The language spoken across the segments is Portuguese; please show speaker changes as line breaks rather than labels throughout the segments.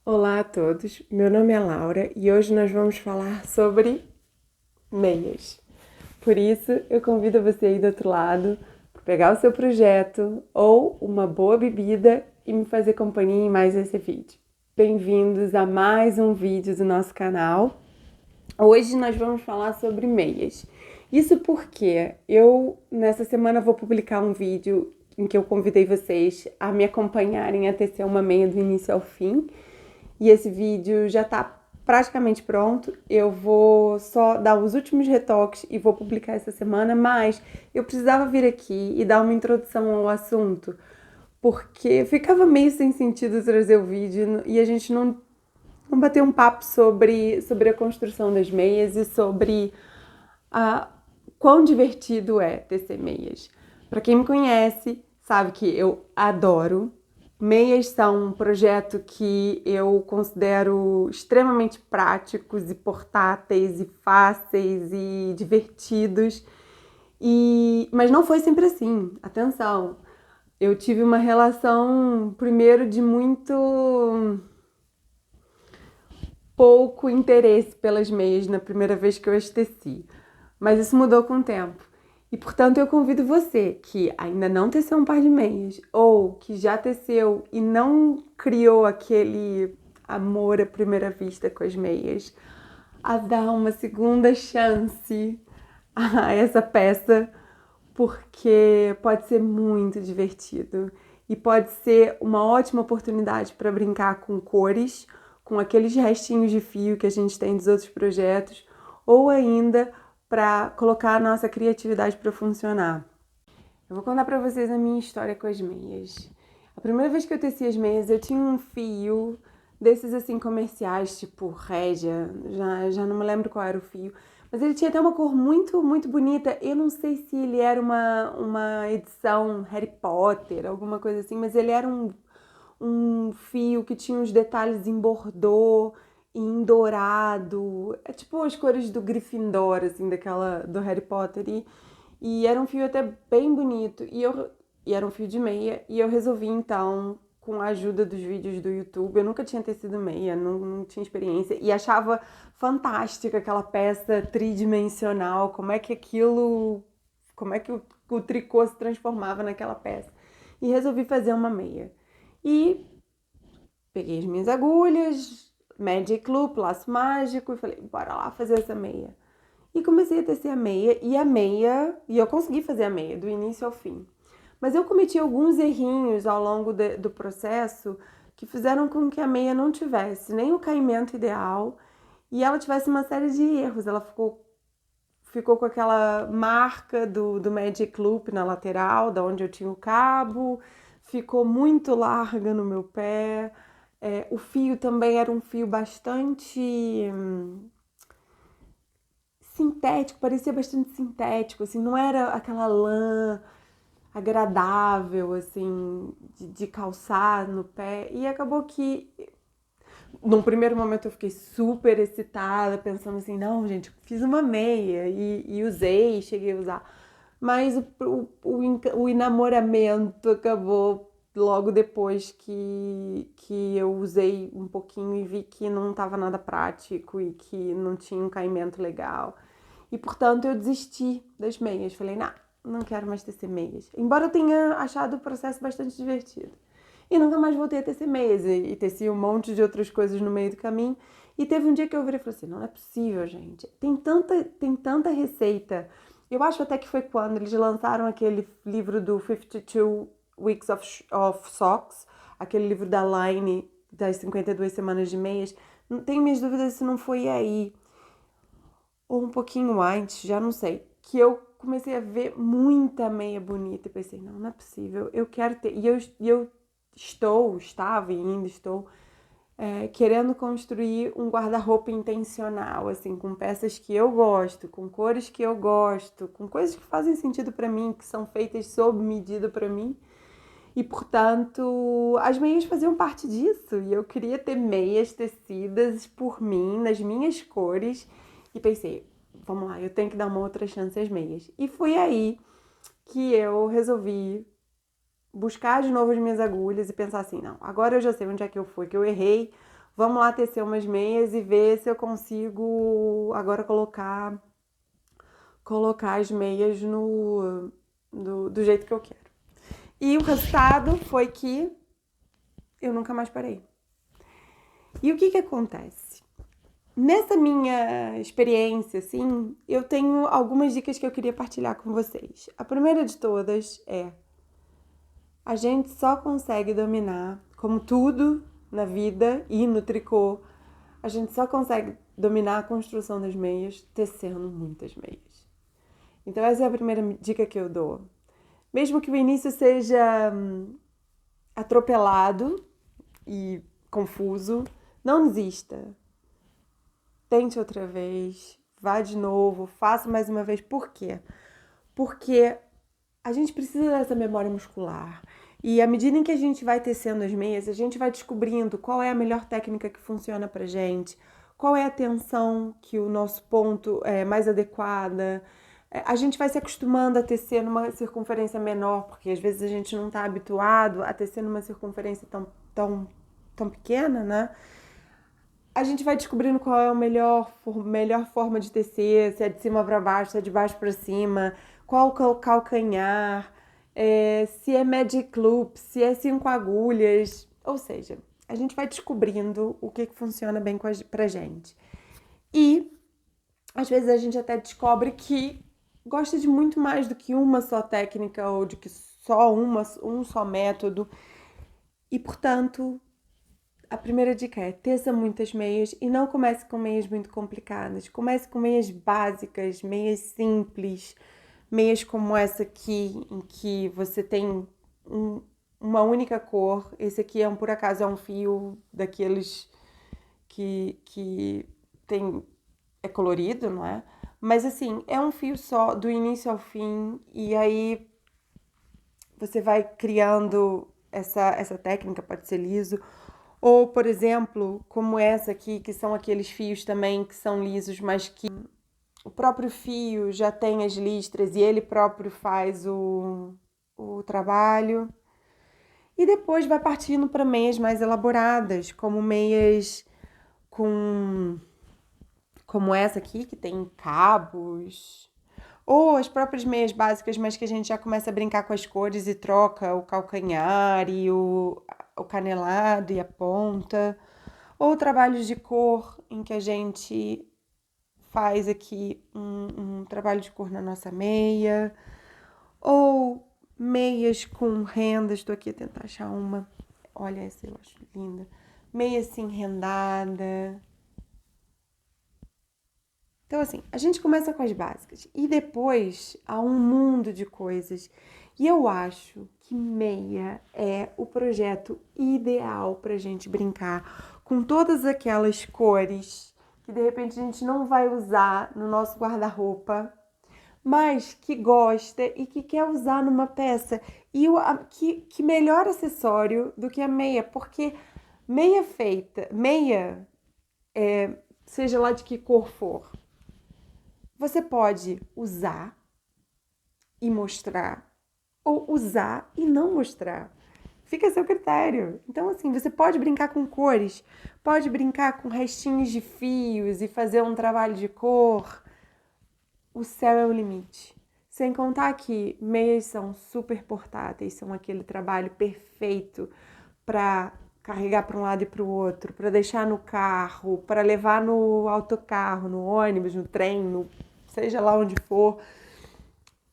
Olá a todos, meu nome é Laura e hoje nós vamos falar sobre meias. Por isso, eu convido você aí do outro lado para pegar o seu projeto ou uma boa bebida e me fazer companhia em mais esse vídeo. Bem-vindos a mais um vídeo do nosso canal. Hoje nós vamos falar sobre meias. Isso porque nessa semana, vou publicar um vídeo em que eu convidei vocês a me acompanharem a tecer uma meia do início ao fim. E esse vídeo já tá praticamente pronto. Eu vou só dar os últimos retoques e vou publicar essa semana, mas eu precisava vir aqui e dar uma introdução ao assunto, porque ficava meio sem sentido trazer o vídeo e a gente não bater um papo sobre a construção das meias e sobre a quão divertido é tecer meias. Para quem me conhece, sabe que eu adoro. Meias são um projeto que eu considero extremamente práticos e portáteis e fáceis e divertidos. Mas não foi sempre assim. Atenção, eu tive uma relação primeiro de muito pouco interesse pelas meias na primeira vez que eu as teci, mas isso mudou com o tempo. E, portanto, eu convido você que ainda não teceu um par de meias ou que já teceu e não criou aquele amor à primeira vista com as meias, a dar uma segunda chance a essa peça, porque pode ser muito divertido e pode ser uma ótima oportunidade para brincar com cores, com aqueles restinhos de fio que a gente tem dos outros projetos, ou ainda para colocar a nossa criatividade para funcionar. Eu vou contar para vocês a minha história com as meias. A primeira vez que eu teci as meias, eu tinha um fio desses assim comerciais, tipo Régia, já não me lembro qual era o fio, mas ele tinha até uma cor muito bonita. Eu não sei se ele era uma edição Harry Potter, alguma coisa assim, mas ele era um fio que tinha uns detalhes em bordô e em dourado. É tipo as cores do Gryffindor, assim, do Harry Potter. E era um fio até bem bonito. E era um fio de meia. E eu resolvi, então, com a ajuda dos vídeos do YouTube, eu nunca tinha tecido meia, não tinha experiência. E achava fantástica aquela peça tridimensional. Como é que o tricô se transformava naquela peça. E resolvi fazer uma meia. E peguei as minhas agulhas, Magic Loop, laço mágico, e falei, bora lá fazer essa meia. E comecei a tecer e eu consegui fazer a meia, do início ao fim. Mas eu cometi alguns errinhos ao longo do processo que fizeram com que a meia não tivesse nem o caimento ideal e ela tivesse uma série de erros. Ela ficou com aquela marca do Magic Loop na lateral, da onde eu tinha o cabo, ficou muito larga no meu pé. O fio também era um fio bastante sintético, parecia bastante sintético, assim, não era aquela lã agradável, assim, de calçar no pé. E acabou que, num primeiro momento, eu fiquei super excitada, pensando assim, não, gente, fiz uma meia e usei, cheguei a usar. Mas o enamoramento acabou logo depois que eu usei um pouquinho e vi que não estava nada prático e que não tinha um caimento legal. E, portanto, eu desisti das meias. Falei, não quero mais tecer meias. Embora eu tenha achado o processo bastante divertido. E nunca mais voltei a tecer meias. E teci um monte de outras coisas no meio do caminho. E teve um dia que eu virei e falei assim, não é possível, gente. Tem tanta receita. Eu acho até que foi quando eles lançaram aquele livro do 52 Weeks of Socks, aquele livro da Line, das 52 semanas de meias. Tenho minhas dúvidas se não foi aí, ou um pouquinho antes, já não sei, que eu comecei a ver muita meia bonita e pensei, não é possível, eu quero ter. E eu estava e ainda estou querendo construir um guarda-roupa intencional, assim, com peças que eu gosto, com cores que eu gosto, com coisas que fazem sentido para mim, que são feitas sob medida para mim. E, portanto, as meias faziam parte disso. E eu queria ter meias tecidas por mim, nas minhas cores. E pensei, vamos lá, eu tenho que dar uma outra chance às meias. E foi aí que eu resolvi buscar de novo as minhas agulhas e pensar assim, não, agora eu já sei onde é que eu fui, que eu errei, Vamos lá tecer umas meias e ver se eu consigo agora colocar as meias do jeito que eu quero. E o resultado foi que eu nunca mais parei. E o que acontece? Nessa minha experiência, assim, eu tenho algumas dicas que eu queria partilhar com vocês. A primeira de todas é: a gente só consegue dominar, como tudo na vida e no tricô, a gente só consegue dominar a construção das meias tecendo muitas meias. Então essa é a primeira dica que eu dou. Mesmo que o início seja atropelado e confuso, não desista. Tente outra vez, vá de novo, faça mais uma vez. Por quê? Porque a gente precisa dessa memória muscular. E à medida em que a gente vai tecendo as meias, a gente vai descobrindo qual é a melhor técnica que funciona pra gente, qual é a tensão que o nosso ponto é mais adequada. A gente vai se acostumando a tecer numa circunferência menor, porque às vezes a gente não está habituado a tecer numa circunferência tão pequena, né? A gente vai descobrindo qual é a melhor forma de tecer, se é de cima para baixo, se é de baixo para cima, qual o calcanhar, se é magic loop, se é 5 agulhas. Ou seja, a gente vai descobrindo o que funciona bem pra gente. E às vezes a gente até descobre que gosta de muito mais do que uma só técnica ou de que só um só método. E, portanto, a primeira dica é: teça muitas meias e não comece com meias muito complicadas. Comece com meias básicas, meias simples, meias como essa aqui, em que você tem uma única cor. Esse aqui, por acaso, é um fio daqueles que é colorido, não é? Mas assim, é um fio só, do início ao fim, e aí você vai criando essa técnica, pode ser liso. Ou, por exemplo, como essa aqui, que são aqueles fios também que são lisos, mas que o próprio fio já tem as listras e ele próprio faz o trabalho. E depois vai partindo para meias mais elaboradas, como meias como essa aqui, que tem cabos. Ou as próprias meias básicas, mas que a gente já começa a brincar com as cores e troca o calcanhar e o canelado e a ponta. Ou trabalhos de cor, em que a gente faz aqui um trabalho de cor na nossa meia. Ou meias com rendas, estou aqui a tentar achar uma. Olha essa, eu acho linda. Meia assim rendada. Então, assim, a gente começa com as básicas e depois há um mundo de coisas. E eu acho que meia é o projeto ideal pra gente brincar com todas aquelas cores que de repente a gente não vai usar no nosso guarda-roupa, mas que gosta e que quer usar numa peça. E que melhor acessório do que a meia, porque meia, seja lá de que cor for, você pode usar e mostrar, ou usar e não mostrar. Fica a seu critério. Então, assim, você pode brincar com cores, pode brincar com restinhos de fios e fazer um trabalho de cor. O céu é o limite. Sem contar que meias são super portáteis, são aquele trabalho perfeito para carregar para um lado e para o outro, para deixar no carro, para levar no autocarro, no ônibus, no trem, seja lá onde for,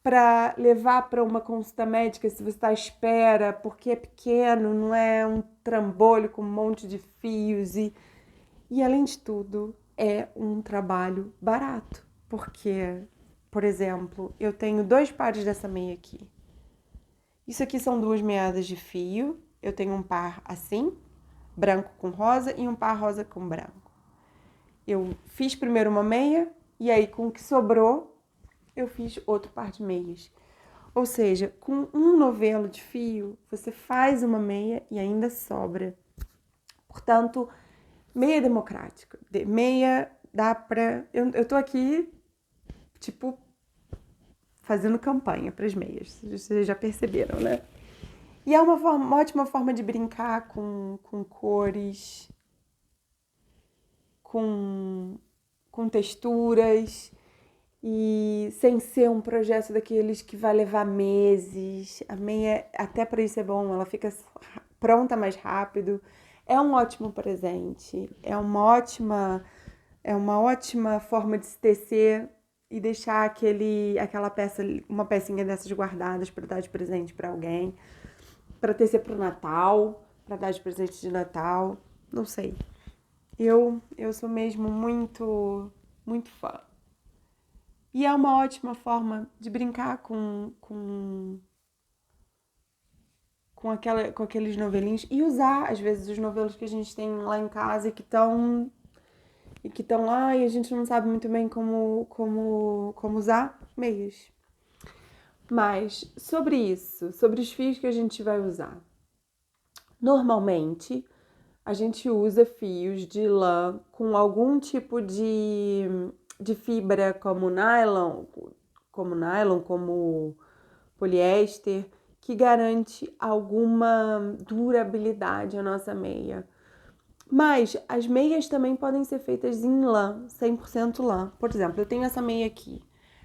para levar para uma consulta médica se você está à espera, porque é pequeno, não é um trambolho com um monte de fios e além de tudo, é um trabalho barato, porque, por exemplo, eu tenho 2 pares dessa meia aqui. Isso aqui são 2 meadas de fio, eu tenho um par assim, branco com rosa, e um par rosa com branco. Eu fiz primeiro uma meia, e aí com o que sobrou, eu fiz outro par de meias. Ou seja, com um novelo de fio, você faz uma meia e ainda sobra. Portanto, meia democrática. Meia dá pra... Eu tô aqui, tipo, fazendo campanha para as meias. Vocês já perceberam, né? E é uma ótima forma de brincar com cores. com, com texturas e sem ser um projeto daqueles que vai levar meses. A meia, até para isso é bom, ela fica pronta mais rápido. É um ótimo presente, é uma ótima forma de se tecer e deixar aquela peça, uma pecinha dessas guardadas para dar de presente para alguém, para tecer para o Natal, para dar de presente de Natal, não sei. Eu sou mesmo muito fã. E é uma ótima forma de brincar com aqueles novelinhos e usar, às vezes, os novelos que a gente tem lá em casa e que estão lá e a gente não sabe muito bem como usar meias. Mas sobre isso, sobre os fios que a gente vai usar. Normalmente, a gente usa fios de lã com algum tipo de fibra como poliéster, que garante alguma durabilidade à nossa meia. Mas as meias também podem ser feitas em lã, 100% lã. Por exemplo, eu tenho essa meia aqui.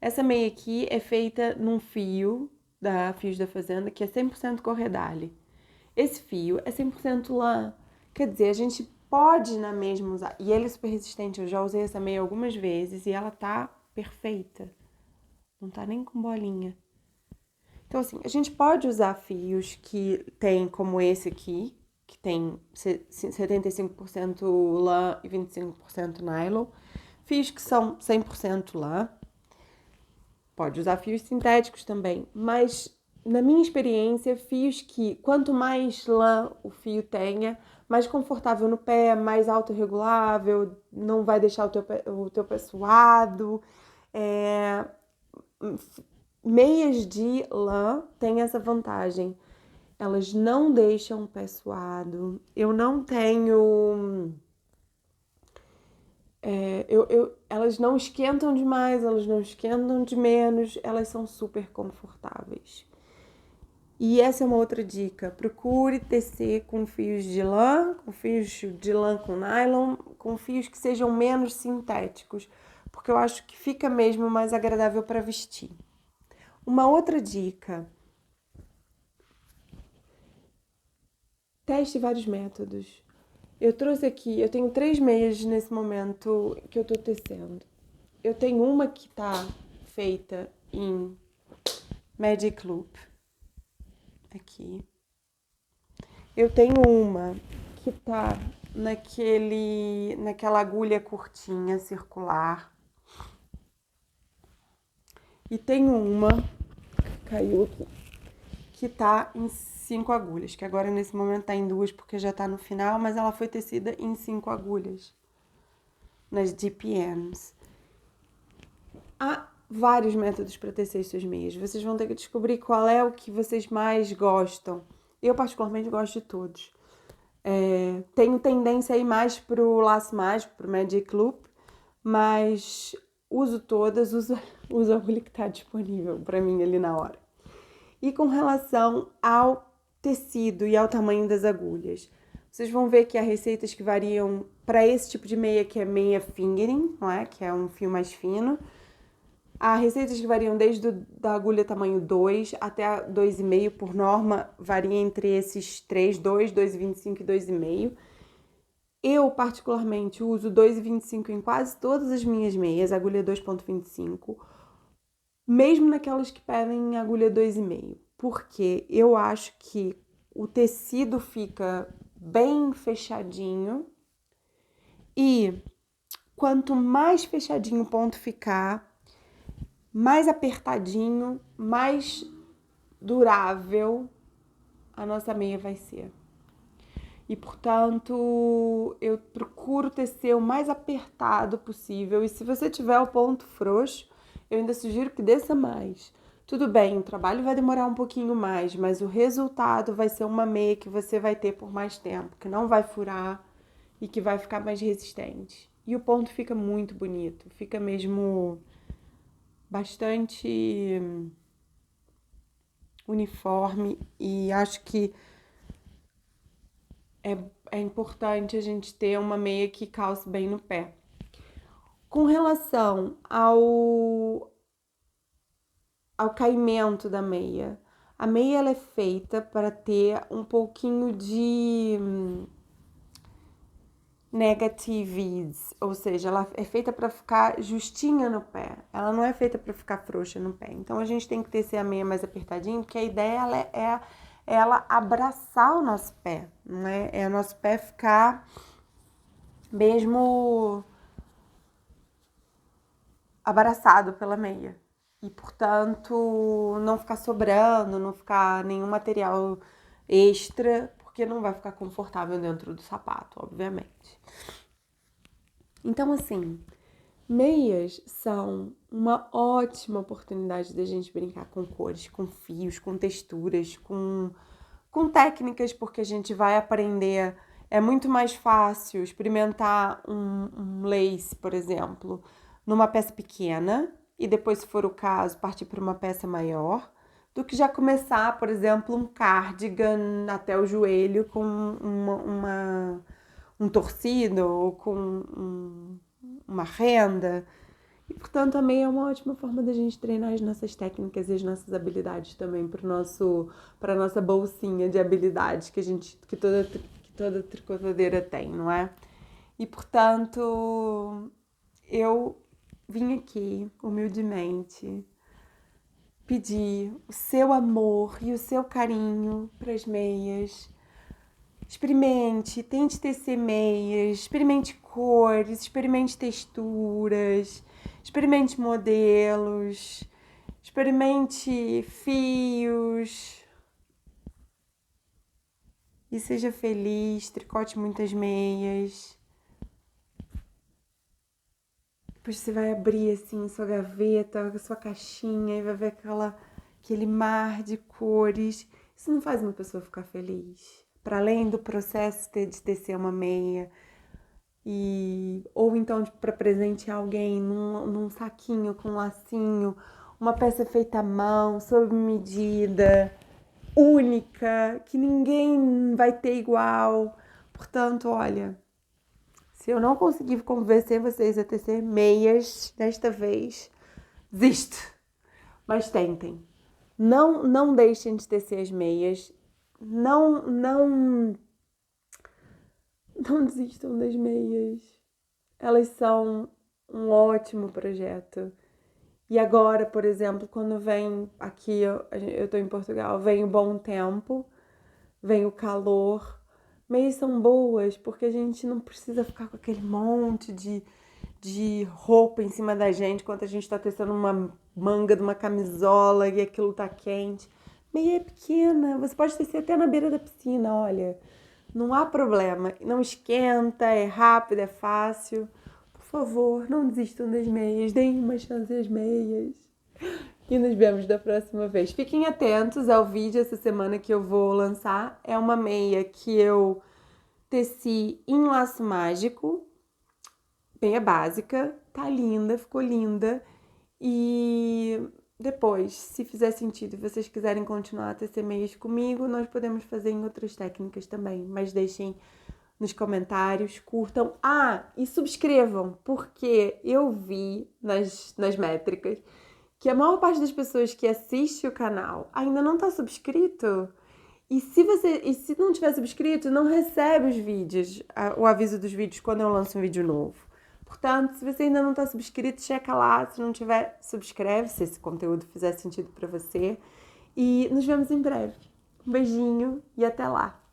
Essa meia aqui é feita num fio da Fios da Fazenda, que é 100% Corredale. Esse fio é 100% lã. Quer dizer, a gente pode na mesma usar. E ele é super resistente. Eu já usei essa meia algumas vezes e ela tá perfeita. Não tá nem com bolinha. Então, assim, a gente pode usar fios que tem como esse aqui, que tem 75% lã e 25% nylon. Fios que são 100% lã. Pode usar fios sintéticos também, mas na minha experiência, fios que quanto mais lã o fio tenha, mais confortável no pé, mais autorregulável, não vai deixar o teu pé suado. É, meias de lã têm essa vantagem. Elas não deixam o pé suado. Eu não tenho. Elas não esquentam demais, elas não esquentam de menos, elas são super confortáveis. E essa é uma outra dica. Procure tecer com fios de lã, com fios de lã com nylon, com fios que sejam menos sintéticos, porque eu acho que fica mesmo mais agradável para vestir. Uma outra dica: teste vários métodos. Eu trouxe aqui, eu tenho 3 meias nesse momento que eu tô tecendo. Eu tenho uma que tá feita em Magic Loop, aqui. Eu tenho uma que tá naquela agulha curtinha, circular. E tenho uma, caiu aqui, que tá em 5 agulhas, que agora nesse momento tá em 2 porque já tá no final, mas ela foi tecida em 5 agulhas, nas DPMs. Há vários métodos para tecer suas meias. Vocês vão ter que descobrir qual é o que vocês mais gostam. Eu particularmente gosto de todos. Tenho tendência a ir mais pro laço mágico, pro Magic Loop, mas uso todas, uso a agulha que está disponível para mim ali na hora. E com relação ao tecido e ao tamanho das agulhas, vocês vão ver que há receitas que variam para esse tipo de meia, que é meia fingering, não é? Que é um fio mais fino. Há receitas que variam desde da agulha tamanho 2 até 2,5, por norma, varia entre esses 3, 2, 2,25 e 2,5. Eu, particularmente, uso 2,25 em quase todas as minhas meias, agulha 2,25, mesmo naquelas que pedem agulha 2,5, porque eu acho que o tecido fica bem fechadinho e quanto mais fechadinho o ponto ficar, mais apertadinho, mais durável a nossa meia vai ser. E, portanto, eu procuro tecer o mais apertado possível. E se você tiver o ponto frouxo, eu ainda sugiro que desça mais. Tudo bem, o trabalho vai demorar um pouquinho mais, mas o resultado vai ser uma meia que você vai ter por mais tempo, que não vai furar e que vai ficar mais resistente. E o ponto fica muito bonito, fica mesmo bastante uniforme e acho que é, é importante a gente ter uma meia que calce bem no pé. Com relação ao caimento da meia, a meia ela é feita para ter um pouquinho de negatives, ou seja, ela é feita para ficar justinha no pé. Ela não é feita para ficar frouxa no pé. Então a gente tem que ter a meia mais apertadinha, porque a ideia é ela abraçar o nosso pé, não é? É o nosso pé ficar mesmo abraçado pela meia. E, portanto, não ficar sobrando, não ficar nenhum material extra, porque não vai ficar confortável dentro do sapato, obviamente. Então, assim, meias são uma ótima oportunidade da gente brincar com cores, com fios, com texturas, com técnicas, porque a gente vai aprender. É muito mais fácil experimentar um lace, por exemplo, numa peça pequena e depois, se for o caso, partir para uma peça maior, do que já começar, por exemplo, um cardigan até o joelho com um torcido ou com uma renda. E, portanto, a meia é uma ótima forma da gente treinar as nossas técnicas e as nossas habilidades também para a nossa bolsinha de habilidades que toda tricotadeira tem, não é? E, portanto, eu vim aqui, humildemente, pedir o seu amor e o seu carinho para as meias. Experimente, tente tecer meias, experimente cores, experimente texturas, experimente modelos, experimente fios e seja feliz, tricote muitas meias. Depois você vai abrir assim sua gaveta, sua caixinha e vai ver aquele mar de cores. Isso não faz uma pessoa ficar feliz? Para além do processo de tecer uma meia, ou então para presentear alguém num saquinho com lacinho, uma peça feita à mão, sob medida, única, que ninguém vai ter igual. Portanto, olha, se eu não conseguir convencer vocês a tecer meias desta vez, desisto. Mas tentem. Não deixem de tecer as meias. Não desistam das meias. Elas são um ótimo projeto. E agora, por exemplo, quando vem aqui, eu tô em Portugal, vem o bom tempo, vem o calor. Meias são boas porque a gente não precisa ficar com aquele monte de roupa em cima da gente enquanto a gente tá tecendo uma manga de uma camisola e aquilo tá quente. Meia é pequena, você pode tecer até na beira da piscina, olha. Não há problema, não esquenta, é rápido, é fácil. Por favor, não desistam das meias, deem uma chance às meias. E nos vemos da próxima vez. Fiquem atentos ao vídeo essa semana que eu vou lançar. É uma meia que eu teci em laço mágico, meia básica, tá linda, ficou linda. E depois, se fizer sentido e vocês quiserem continuar a tecer meias comigo, nós podemos fazer em outras técnicas também. Mas deixem nos comentários, curtam. E subscrevam, porque eu vi nas métricas que a maior parte das pessoas que assiste o canal ainda não tá subscrito. E se não tiver subscrito, não recebe os vídeos, o aviso dos vídeos quando eu lanço um vídeo novo. Portanto, se você ainda não está subscrito, checa lá. Se não tiver, subscreve se esse conteúdo fizer sentido para você. E nos vemos em breve. Um beijinho e até lá!